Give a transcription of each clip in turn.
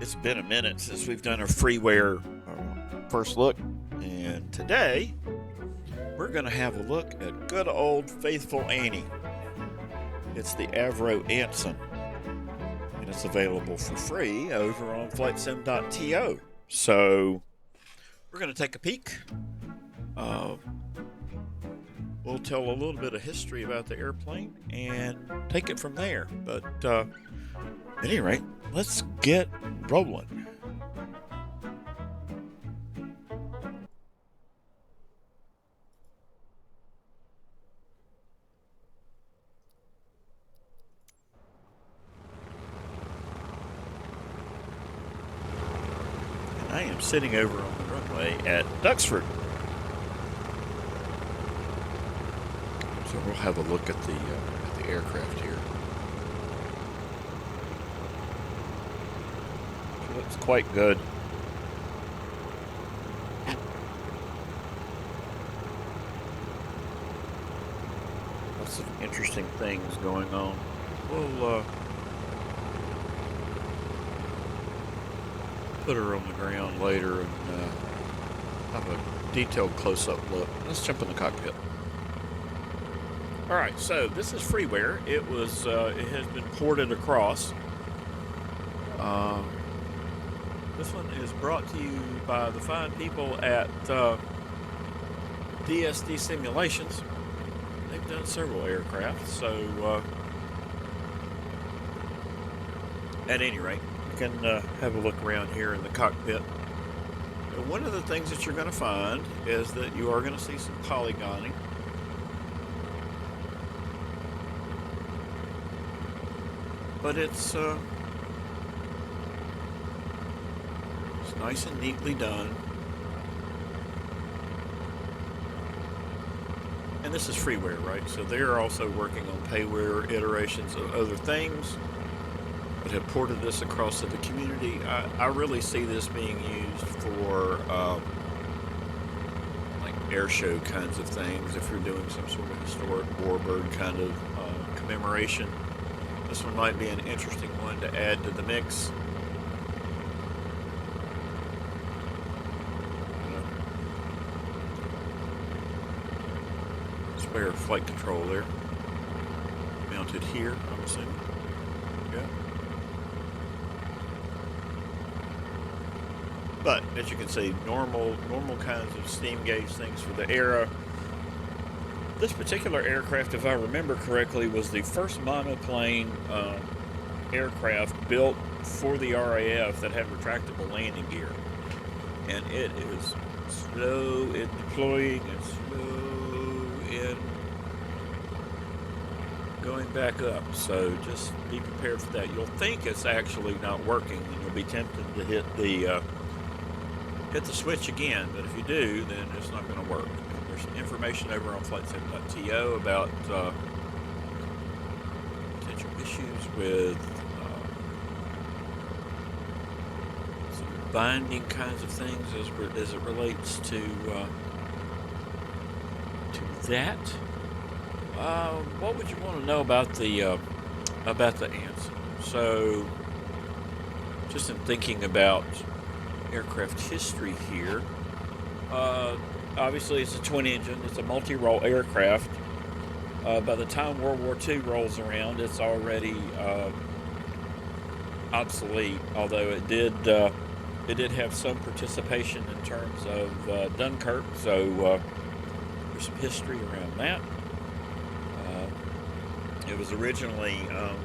It's been a minute since we've done a freeware first look, and today we're going to have a look at good old faithful Annie. It's the Avro Anson, and it's available for free over on Flightsim.to. So we're going to take a peek. We'll tell a little bit of history about the airplane and take it from there. But at any rate, let's get rolling. And I am sitting over on the runway at Duxford. So we'll have a look at the aircraft here. It looks quite good. Lots of interesting things going on. We'll put her on the ground later and have a detailed close-up look. Let's jump in the cockpit. All right, so this is freeware. It was it has been ported across. This one is brought to you by the fine people at DSD Simulations. They've done several aircraft, so at any rate, you can have a look around here in the cockpit. One of the things that you're going to find is that you are going to see some polygoning. But it's nice and neatly done. And this is freeware, right? So they're also working on payware iterations of other things, but have ported this across to the community. I really see this being used for like air show kinds of things. If you're doing some sort of historic warbird kind of commemoration, this one might be an interesting one to add to the mix. Spare flight control there. Mounted here, I'm assuming. Yeah. But as you can see, normal kinds of steam gauge things for the era. This particular aircraft, if I remember correctly, was the first monoplane aircraft built for the RAF that had retractable landing gear. And it is slow in deploying and slow in going back up. So just be prepared for that. You'll think it's actually not working, and you'll be tempted to hit the switch again. But if you do, then it's not going to work. There's some information over on Flightsim.to about potential issues with some binding kinds of things as it relates to that. What would you want to know about the Anson? So, just in thinking about aircraft history here. Obviously, it's a twin engine. It's a multi-role aircraft. By the time World War II rolls around, it's already obsolete. Although it did have some participation in terms of Dunkirk. So there's some history around that. It was originally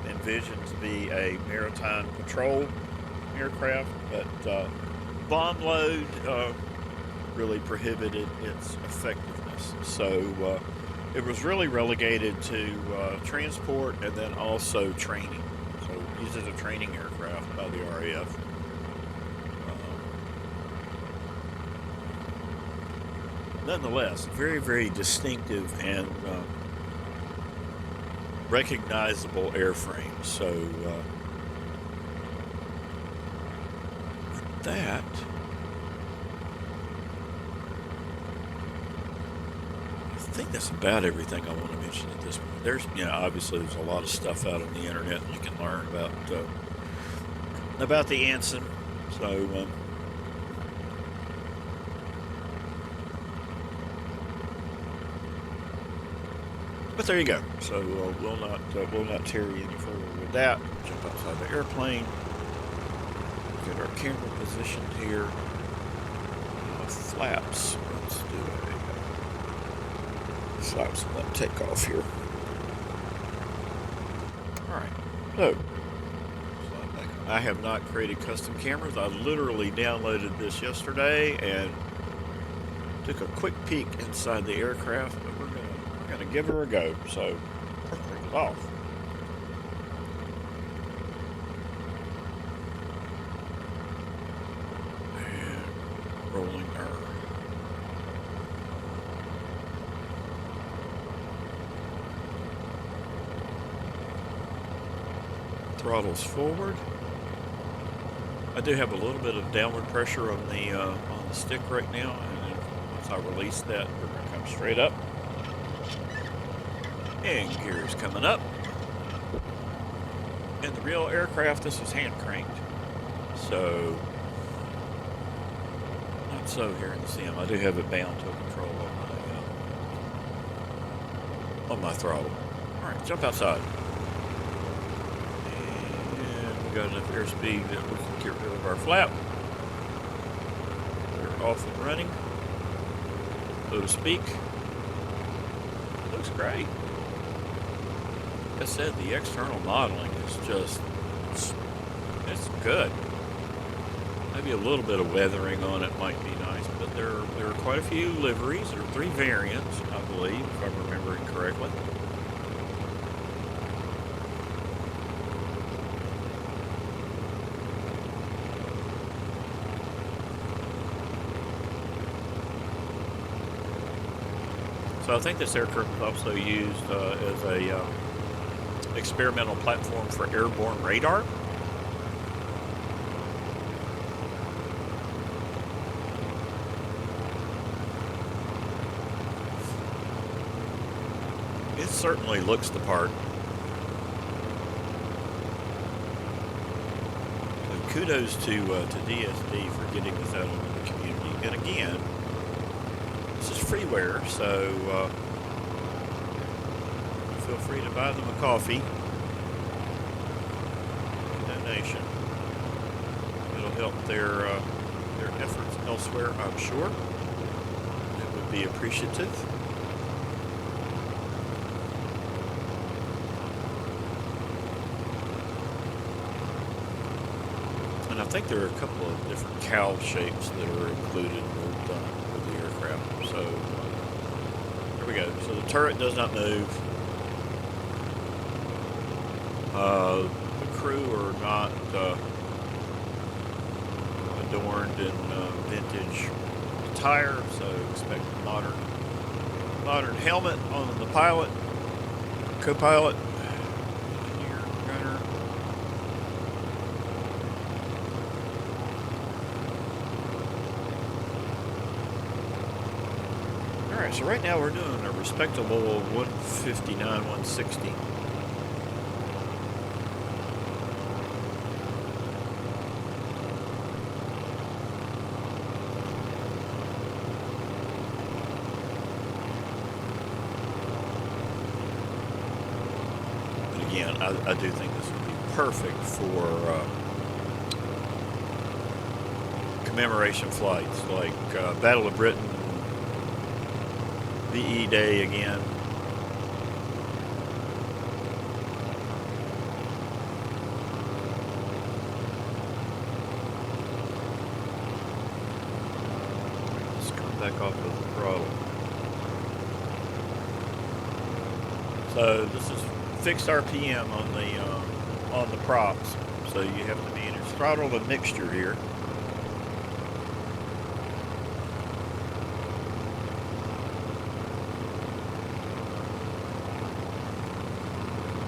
envisioned to be a maritime patrol aircraft, but bomb load really prohibited its effectiveness. So it was really relegated to transport and then also training. So used as a training aircraft by the RAF. Nonetheless, very, very distinctive and recognizable airframe. So with that, I think that's about everything I want to mention at this point. There's, obviously there's a lot of stuff out on the internet that you can learn about the Anson. So, but there you go. So we'll not tarry any further with that. Jump outside the airplane. Get our camera positioned here. Flaps. Let's do a flaps one takeoff here. All right. So I have not created custom cameras. I literally downloaded this yesterday and took a quick peek inside the aircraft, but we're gonna give her a go. So take it off. And rolling her. Throttles forward. I do have a little bit of downward pressure on the stick right now, and then once I release that, we're going to come straight up. And gears coming up. In the real aircraft, this is hand cranked, so not so here in the sim. I do have it bound to a control on my throttle. All right, jump outside. Got enough airspeed that we can get rid of our flap. We're off and running, so to speak. Looks great. Like I said, the external modeling is just, it's good. Maybe a little bit of weathering on it might be nice, but there are quite a few liveries. There are 3 variants, I believe, if I'm remembering correctly. So I think this aircraft was also used as a experimental platform for airborne radar. It certainly looks the part. So kudos to DSD for getting this out into the community. And again, this is freeware, so feel free to buy them a coffee. Donation. It'll help their efforts elsewhere, I'm sure. It would be appreciative. And I think there are a couple of different cowl shapes that are included with the aircraft. So there we go. So the turret does not move. The crew are not adorned in vintage attire, so expect modern helmet on the pilot, co-pilot, engineer, gunner. All right, so right now we're doing a respectable 159, 160. Again, I do think this would be perfect for commemoration flights like Battle of Britain, VE Day again. Let's come back off of the throttle. So this is fixed RPM on the props, so you have to manage throttle and mixture here.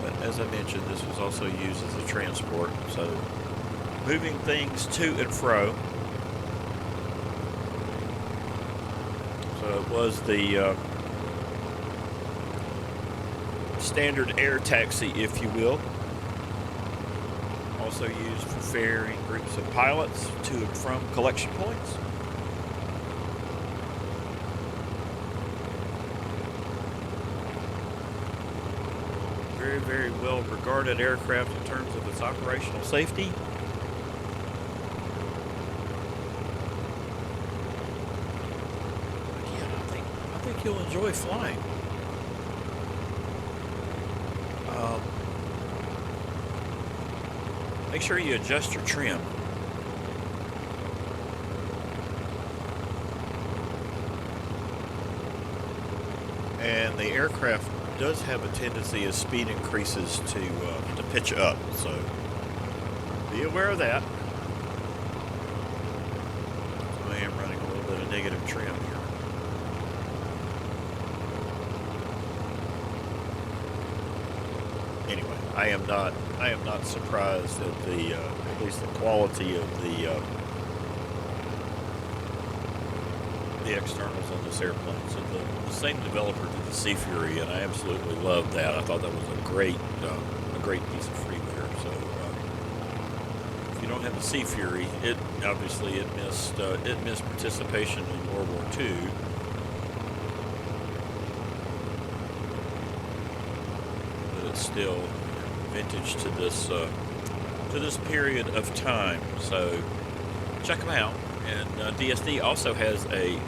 But as I mentioned, this was also used as a transport, so moving things to and fro. So it was the standard air taxi, if you will. Also also used for ferrying groups of pilots to and from collection points. Very, very well regarded aircraft in terms of its operational safety. Again, I think you'll enjoy flying. Make sure you adjust your trim. And the aircraft does have a tendency as speed increases to pitch up, so be aware of that. So I am running a little bit of negative trim here. Anyway, I am not surprised at the at least the quality of the externals on this airplane. So the same developer did the Sea Fury, and I absolutely loved that. I thought that was a great piece of freeware. So if you don't have the Sea Fury, it missed participation in World War II. But it's still vintage to this period of time. So check them out. And DSD also has a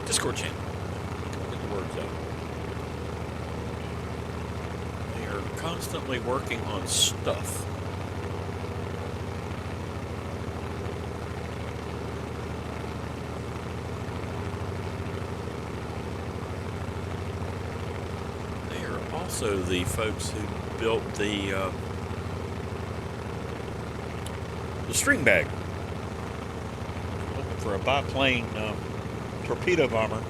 Discord channel. Get the words out. They are constantly working on stuff. They are also the folks who built the string bag. Looking for a biplane torpedo bomber.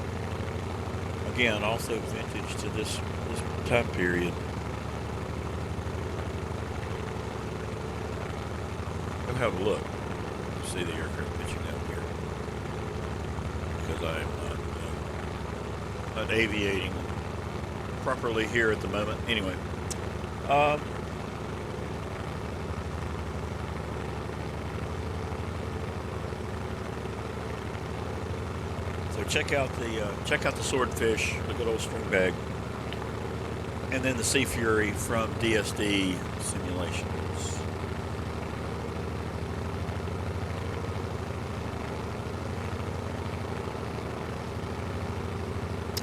Again, also vintage to this time period. Go have a look. See the aircraft pitching out here. Because I am not aviating properly here at the moment. Anyway. Check out the Swordfish, the good old string bag, and then the Sea Fury from DSD Simulations.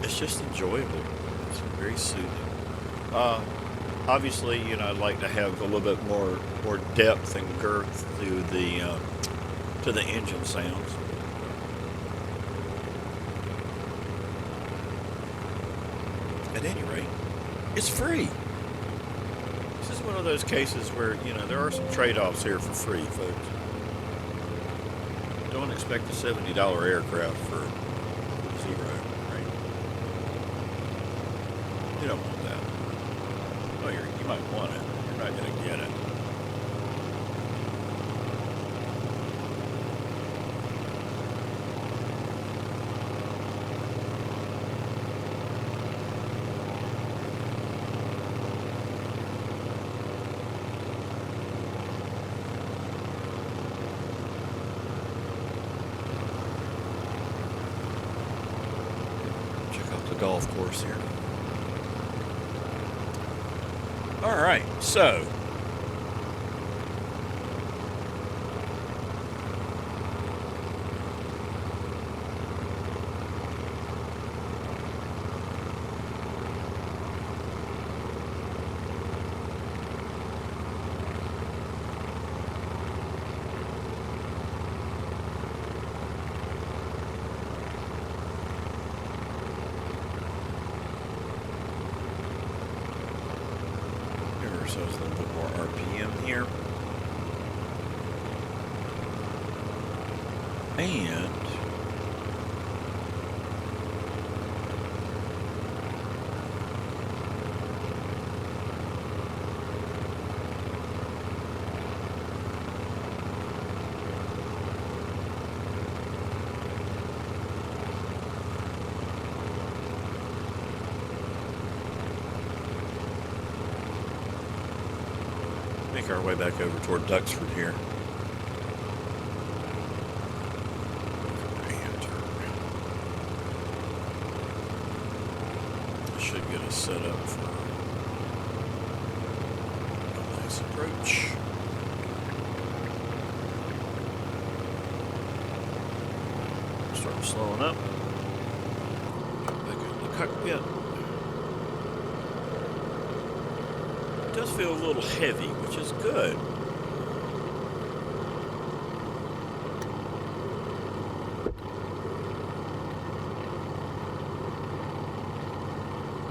It's just enjoyable. It's very soothing. Obviously, I'd like to have a little bit more depth and girth to the engine sounds. At any rate, it's free. This is one of those cases where, there are some trade-offs here for free, folks. Don't expect a $70 aircraft for zero, right? You don't want that. Well, you might want it. You're not going to get it. Golf course here. All right, so so it's a little bit more RPM here. And Make our way back over toward Duxford here. Should get us set up for a nice approach. Start slowing up. Back in the cockpit. It does feel a little heavy, which is good.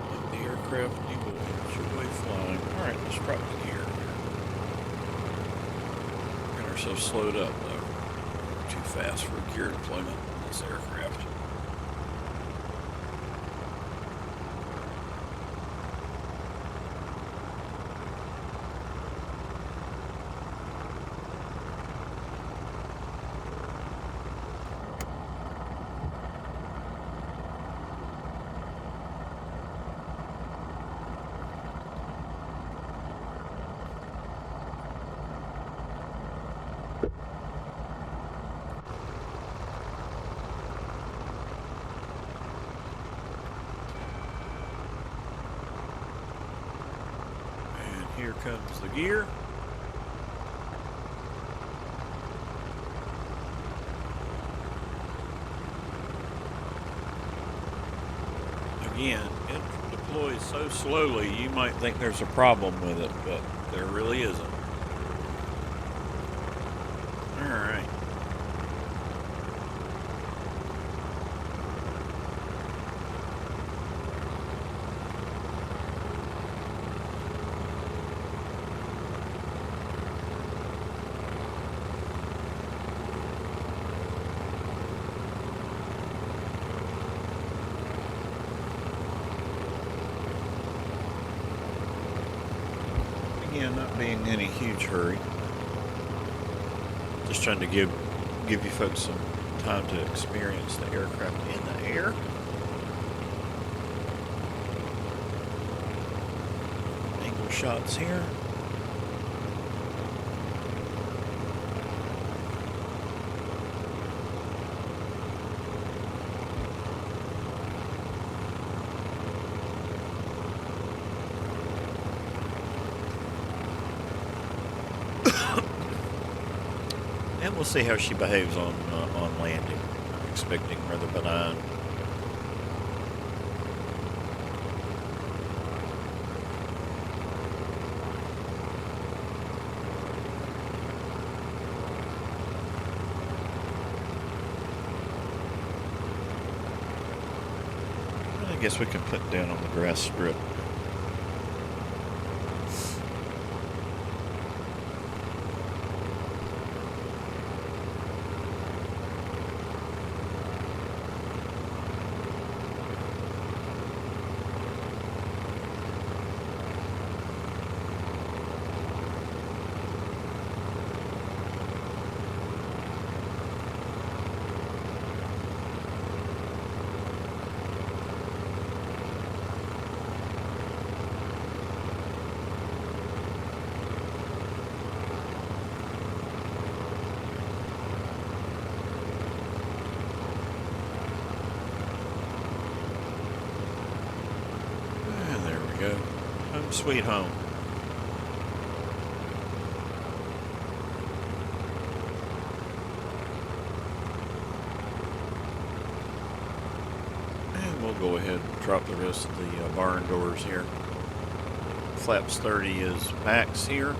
Like the aircraft, you will inch your way flying. Alright, let's drop the gear. Get ourselves slowed up, though. Too fast for gear deployment in this aircraft. Here comes the gear. Again, it deploys so slowly you might think there's a problem with it, but there really isn't. All right. Again, not being in any huge hurry. Just trying to give you folks some time to experience the aircraft in the air. Angle shots here. And we'll see how she behaves on landing. I'm expecting rather benign. I guess we can put down on the grass strip. Go. Home sweet home. And we'll go ahead and drop the rest of the barn doors here. Flaps 30 is max here.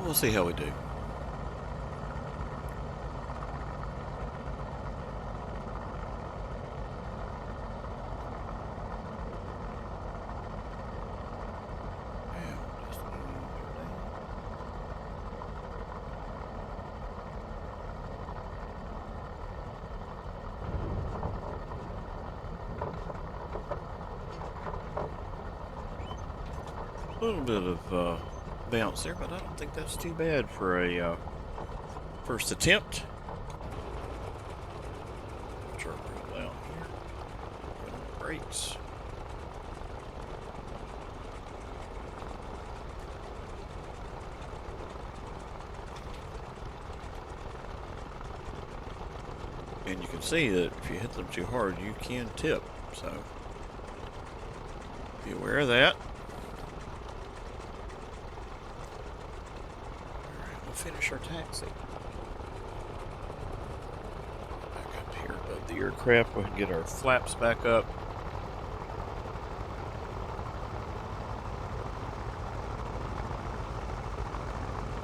we'll see how we do. A little bit of bounce there, but I don't think that's too bad for a first attempt. Turn real down here. Put on the brakes. And you can see that if you hit them too hard, you can tip. So be aware of that. Finish our taxi. Back up here above the aircraft. Go ahead and get our flaps back up.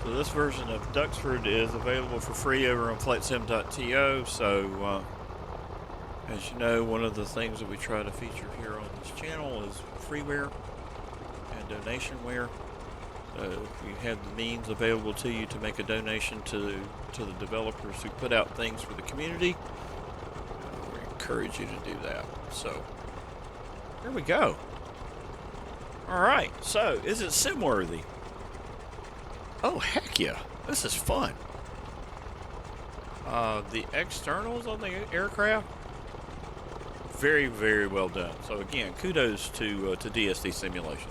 So this version of Duxford is available for free over on Flightsim.to. So as you know, one of the things that we try to feature here on this channel is freeware and donationware. If you have the means available to you to make a donation to the developers who put out things for the community, we encourage you to do that. So, there we go. Alright, so, is it sim-worthy? Oh, heck yeah. This is fun. The externals on the aircraft, very, very well done. So, again, kudos to DSD Simulations.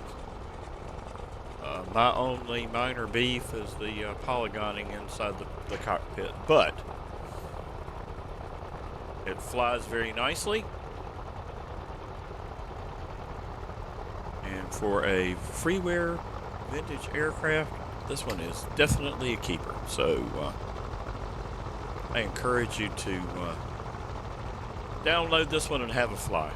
My only minor beef is the polygoning inside the cockpit, but it flies very nicely, and for a freeware vintage aircraft, this one is definitely a keeper. So I encourage you to download this one and have a fly.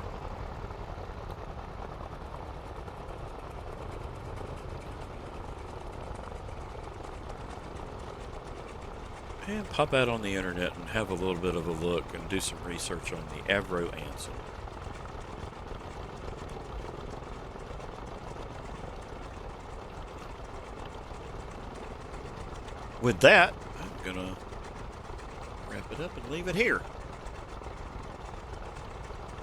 And pop out on the internet and have a little bit of a look and do some research on the Avro Anson. With that, I'm going to wrap it up and leave it here.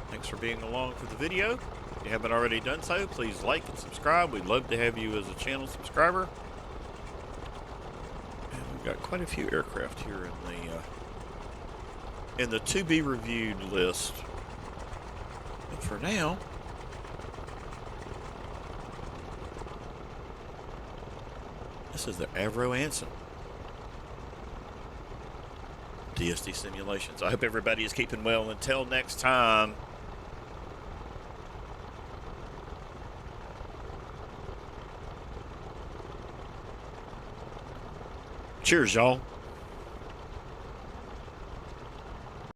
Thanks for being along for the video. If you haven't already done so, please like and subscribe. We'd love to have you as a channel subscriber. Got quite a few aircraft here in the to be reviewed list. But for now, this is the Avro Anson. DSD Simulations. I hope everybody is keeping well. Until next time. Cheers, y'all.